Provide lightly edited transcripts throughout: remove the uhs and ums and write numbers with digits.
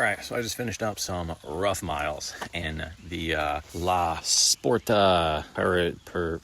right, so I just finished up some rough miles in the Sportiva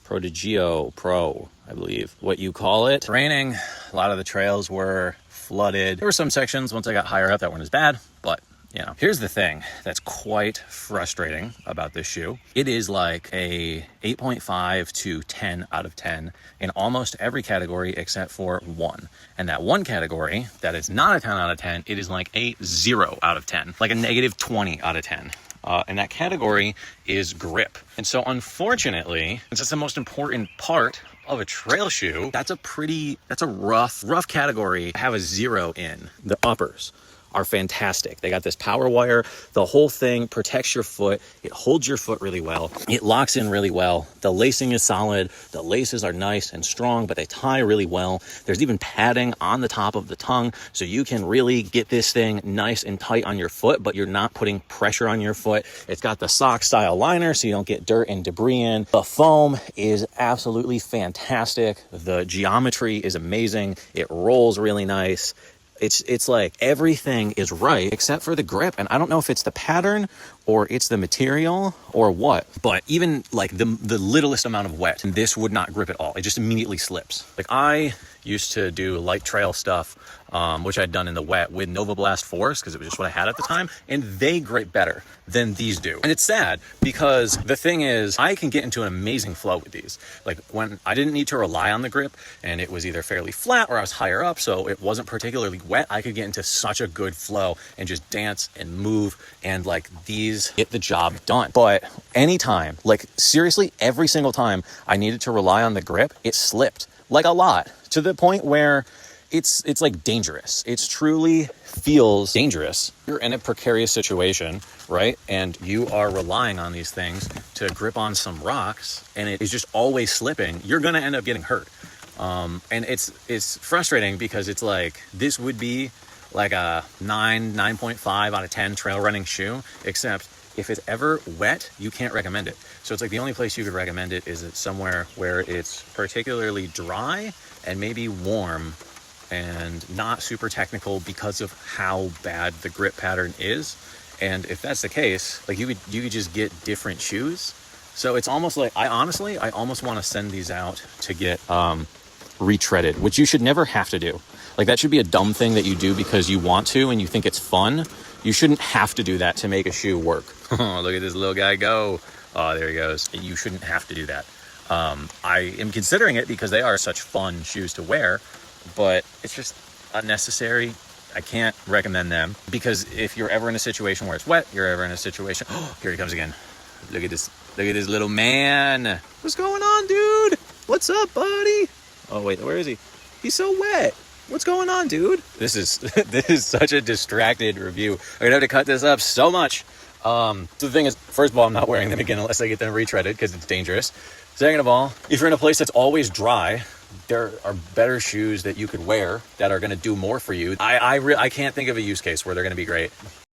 Prodigio Pro, I believe what you call it. It's raining. A lot of the trails were flooded. There were some sections once I got higher up that weren't as bad, but you know, here's the thing that's quite frustrating about this shoe. It is like a 8.5 to 10 out of 10 in almost every category except for one. And that one category that is not a 10 out of 10, it is like a 0 out of 10, like a negative 20 out of 10. And that category is grip. And so unfortunately, it's just the most important part of a trail shoe. That's a rough category to have a 0 in. The uppers are fantastic. They got this power wire. The whole thing protects your foot. It holds your foot really well. It locks in really well. The lacing is solid. The laces are nice and strong, but they tie really well. There's even padding on the top of the tongue, so you can really get this thing nice and tight on your foot, but you're not putting pressure on your foot. It's got the sock style liner, so you don't get dirt and debris in. The foam is absolutely fantastic. The geometry is amazing. It rolls really nice. It's like everything is right except for the grip. And I don't know if it's the pattern or it's the material or what, but even like the littlest amount of wet, this would not grip at all. It just immediately slips. Like I used to do light trail stuff, which I'd done in the wet with Nova Blast 4s because it was just what I had at the time, and they grip better than these do. And it's sad because the thing is, I can get into an amazing flow with these. Like when I didn't need to rely on the grip and it was either fairly flat or I was higher up, so it wasn't particularly wet, I could get into such a good flow and just dance and move, and like these get the job done. But anytime, like seriously, every single time I needed to rely on the grip, it slipped like a lot, to the point where it's like dangerous. It's truly feels dangerous. You're in a precarious situation, right? And you are relying on these things to grip on some rocks, and it is just always slipping. You're gonna end up getting hurt. And it's frustrating because it's like this would be like a 9.5 out of 10 trail running shoe, except if it's ever wet, you can't recommend it. So it's like the only place you could recommend it is somewhere where it's particularly dry and maybe warm and not super technical because of how bad the grip pattern is. And if that's the case, like you could just get different shoes. So it's almost like I almost want to send these out to get retreaded, which you should never have to do. Like that should be a dumb thing that you do because you want to and you think it's fun. You shouldn't have to do that to make a shoe work. Look at this little guy go. Oh, there he goes. You shouldn't have to do that. I am considering it because they are such fun shoes to wear, but it's just unnecessary. I can't recommend them because if you're ever in a situation where it's wet, you're ever in a situation. Oh, here he comes again. Look at this little man. What's going on, dude? What's up, buddy? Oh, wait, where is he? He's so wet. What's going on, dude? This is such a distracted review. I'm gonna have to cut this up so much. So the thing is, first of all, I'm not wearing them again unless I get them retreaded because it's dangerous. Second of all, if you're in a place that's always dry, there are better shoes that you could wear that are gonna do more for you. I can't think of a use case where they're gonna be great.